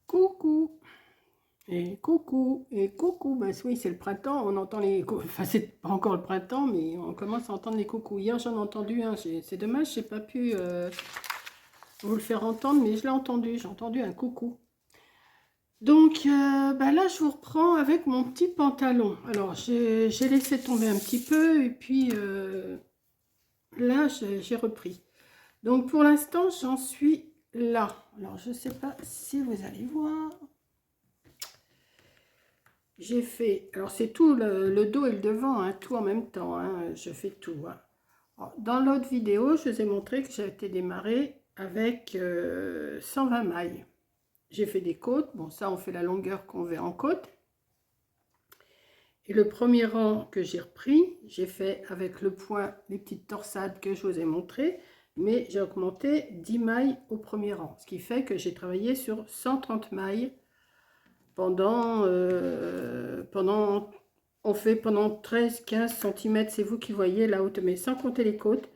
Coucou et coucou et coucou. Ben oui, c'est le printemps, on entend les enfin c'est pas encore le printemps, mais on commence à entendre les coucous. Hier j'en ai entendu un, c'est dommage, j'ai pas pu vous le faire entendre, mais je l'ai entendu, j'ai entendu un coucou. Donc ben là je vous reprends avec mon petit pantalon. Alors j'ai laissé tomber un petit peu et puis là j'ai repris. Donc pour l'instant j'en suis là. Alors je sais pas si vous allez voir. J'ai fait, alors c'est tout le dos et le devant, hein, tout en même temps, hein, je fais tout. Hein. Alors, dans l'autre vidéo, je vous ai montré que j'ai été démarrer avec 120 mailles. J'ai fait des côtes, bon ça on fait la longueur qu'on veut en côte. Et le premier rang que j'ai repris, j'ai fait avec le point, les petites torsades que je vous ai montrées, mais j'ai augmenté 10 mailles au premier rang, ce qui fait que j'ai travaillé sur 130 mailles pendant on fait pendant 13-15 cm, c'est vous qui voyez la haute, mais sans compter les côtes.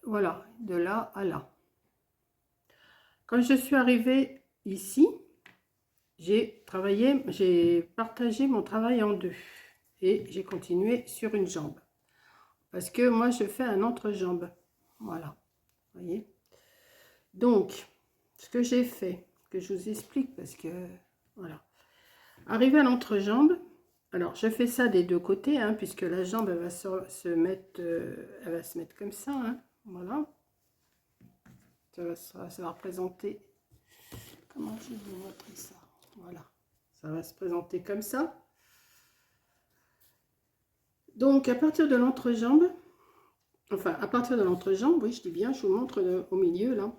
Voilà, de là à là. Quand je suis arrivée ici, j'ai partagé mon travail en deux et j'ai continué sur une jambe parce que moi je fais un entrejambe. Voilà, vous voyez. Donc, ce que j'ai fait, que je vous explique parce que voilà. Arrivé à l'entrejambe, alors je fais ça des deux côtés, hein, puisque la jambe elle va se mettre, elle va se mettre comme ça, hein, voilà. Ça va représenter, comment je vais vous montrer ça, voilà. Ça va se présenter comme ça. Donc à partir de l'entrejambe, enfin à partir de l'entrejambe, oui je dis bien, je vous montre au milieu là,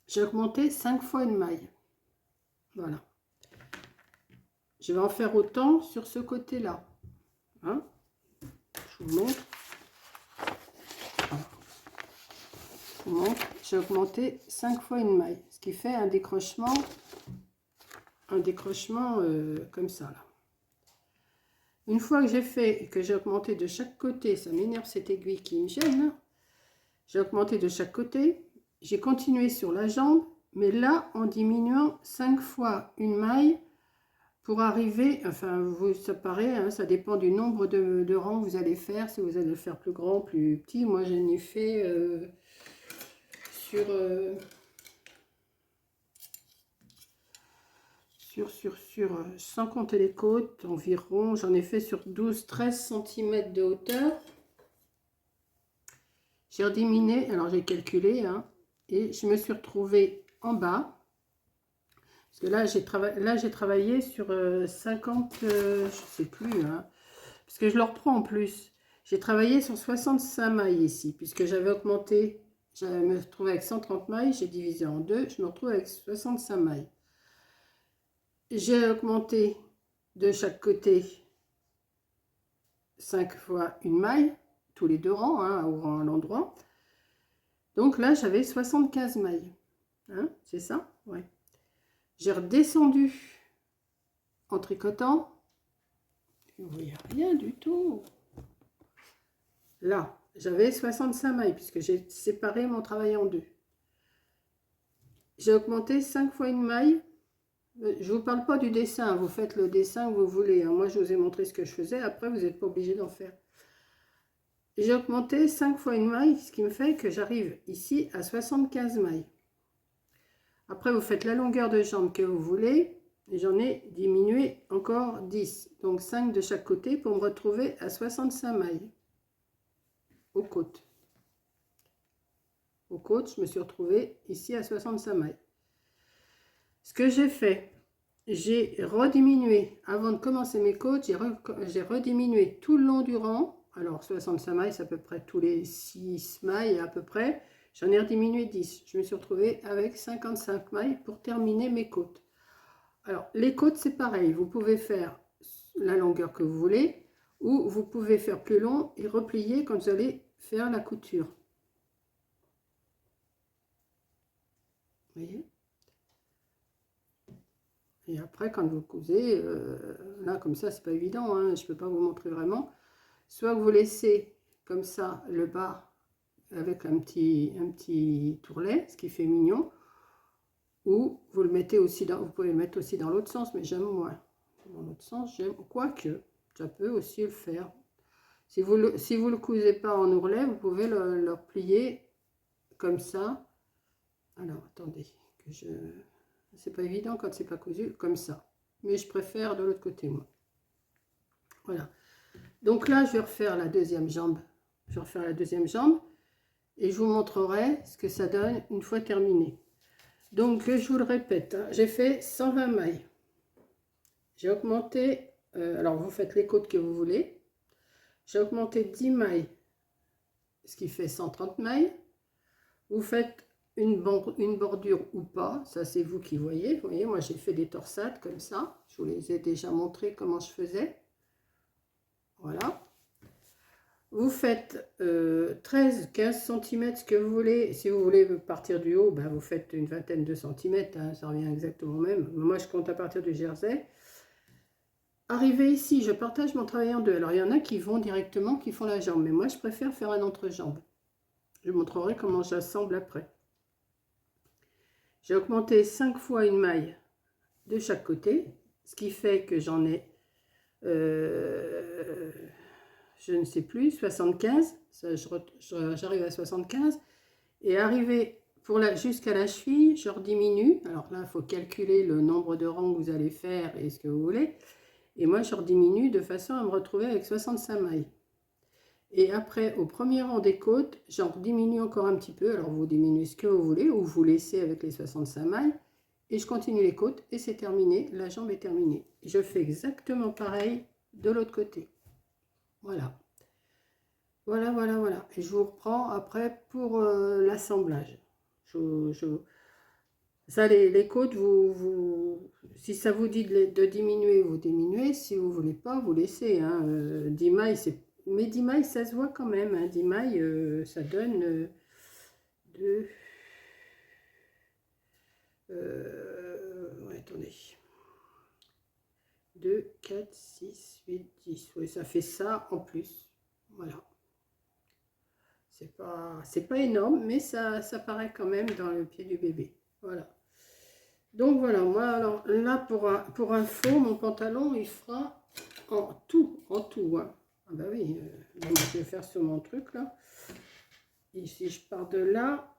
j'ai augmenté 5 fois une maille, voilà. Je vais en faire autant sur ce côté-là, hein. Je vous montre. J'ai augmenté 5 fois une maille, ce qui fait un décrochement comme ça là. Une fois que j'ai fait et que j'ai augmenté de chaque côté, ça m'énerve cette aiguille qui me gêne, j'ai augmenté de chaque côté, j'ai continué sur la jambe, mais là en diminuant 5 fois une maille pour arriver, enfin ça paraît, hein, ça dépend du nombre de rangs que vous allez faire, si vous allez le faire plus grand, plus petit. Moi j'en ai fait sans compter les côtes, environ, j'en ai fait sur 12-13 cm de hauteur. J'ai rediminué, alors j'ai calculé, hein, et je me suis retrouvée en bas. Parce que là, j'ai travaillé sur 50, je sais plus, hein, parce que je le reprends en plus. J'ai travaillé sur 65 mailles ici, puisque j'avais augmenté, je me retrouvais avec 130 mailles, j'ai divisé en deux, je me retrouve avec 65 mailles. J'ai augmenté de chaque côté 5 fois une maille, tous les deux rangs, hein, au rang à l'endroit. Donc là, j'avais 75 mailles. Hein, c'est ça? Ouais. J'ai redescendu en tricotant. Vous voyez rien du tout. Là, j'avais 65 mailles, puisque j'ai séparé mon travail en deux. J'ai augmenté 5 fois une maille. Je ne vous parle pas du dessin, vous faites le dessin que vous voulez. Hein. Moi, je vous ai montré ce que je faisais. Après, vous n'êtes pas obligé d'en faire. J'ai augmenté 5 fois une maille, ce qui me fait que j'arrive ici à 75 mailles. Après, vous faites la longueur de jambe que vous voulez. Et j'en ai diminué encore 10. Donc 5 de chaque côté pour me retrouver à 65 mailles. Aux côtes. Aux côtes, je me suis retrouvée ici à 65 mailles. Ce que j'ai fait, j'ai rediminué, avant de commencer mes côtes, j'ai rediminué tout le long du rang. Alors 65 mailles, c'est à peu près tous les 6 mailles à peu près. J'en ai rediminué 10. Je me suis retrouvée avec 55 mailles pour terminer mes côtes. Alors les côtes, c'est pareil. Vous pouvez faire la longueur que vous voulez ou vous pouvez faire plus long et replier quand vous allez faire la couture. Vous voyez? Et après, quand vous cousez, là, comme ça, c'est pas évident, hein, je ne peux pas vous montrer vraiment. Soit vous laissez comme ça le bas avec un petit tourlet, ce qui fait mignon, ou vous le mettez aussi dans, vous pouvez le mettre aussi dans l'autre sens, mais j'aime moins. Dans l'autre sens, j'aime, quoique, ça peut aussi le faire. Si vous le cousez pas en ourlet, vous pouvez le replier comme ça. Alors, attendez, que je... C'est pas évident quand c'est pas cousu, comme ça. Mais je préfère de l'autre côté, moi. Voilà. Donc là, je vais refaire la deuxième jambe. Je vais refaire la deuxième jambe. Et je vous montrerai ce que ça donne une fois terminé. Donc, je vous le répète, hein, j'ai fait 120 mailles. J'ai augmenté, alors vous faites les côtes que vous voulez. J'ai augmenté 10 mailles, ce qui fait 130 mailles. Vous faites une bordure ou pas, ça c'est vous qui voyez. Vous voyez, moi j'ai fait des torsades comme ça. Je vous les ai déjà montré comment je faisais. Voilà. Vous faites 13-15 cm, ce que vous voulez. Si vous voulez partir du haut, ben vous faites une vingtaine de centimètres, hein, ça revient exactement au même. Moi, je compte à partir du jersey. Arrivé ici, je partage mon travail en deux. Alors, il y en a qui vont directement, qui font la jambe. Mais moi, je préfère faire un entrejambe. Je vous montrerai comment j'assemble après. J'ai augmenté 5 fois une maille de chaque côté. Ce qui fait que j'en ai... je ne sais plus, 75, j'arrive à 75, et arrivé jusqu'à la cheville, je rediminue. Alors là, il faut calculer le nombre de rangs que vous allez faire et ce que vous voulez. Et moi, je rediminue de façon à me retrouver avec 65 mailles. Et après, au premier rang des côtes, j'en diminue encore un petit peu. Alors, vous diminuez ce que vous voulez, ou vous laissez avec les 65 mailles. Et je continue les côtes, et c'est terminé. La jambe est terminée. Je fais exactement pareil de l'autre côté. Voilà. Voilà, voilà, voilà. Et je vous reprends après pour l'assemblage. Ça, les côtes, si ça vous dit de diminuer, vous diminuez. Si vous ne voulez pas, vous laissez. Hein. 10 mailles, mais 10 mailles, ça se voit quand même. Hein. 10 mailles, ça donne ouais, attendez. 2, 4, 6, 8, 10. Oui, ça fait ça en plus. Voilà. C'est pas énorme, mais ça paraît quand même dans le pied du bébé. Voilà. Donc voilà, moi alors là pour info, mon pantalon il fera en tout. Hein. Ah bah oui, je vais faire sur mon truc là. Ici je pars de là.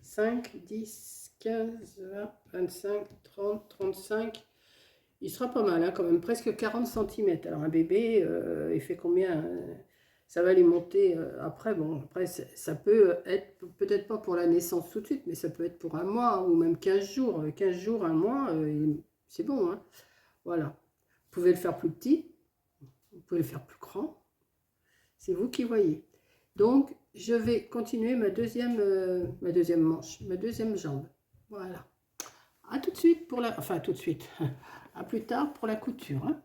5, 10, 15, 20, 25, 30, 35. Il sera pas mal, hein, quand même, presque 40 cm. Alors un bébé, il fait combien ça va lui monter après. Bon, après, ça peut être, peut-être pas pour la naissance tout de suite, mais ça peut être pour un mois ou même 15 jours. 15 jours, un mois, c'est bon. Hein. Voilà. Vous pouvez le faire plus petit, vous pouvez le faire plus grand. C'est vous qui voyez. Donc, je vais continuer ma deuxième manche, ma deuxième jambe. Voilà. À tout de suite pour la... Enfin, tout de suite. À plus tard pour la couture. Hein.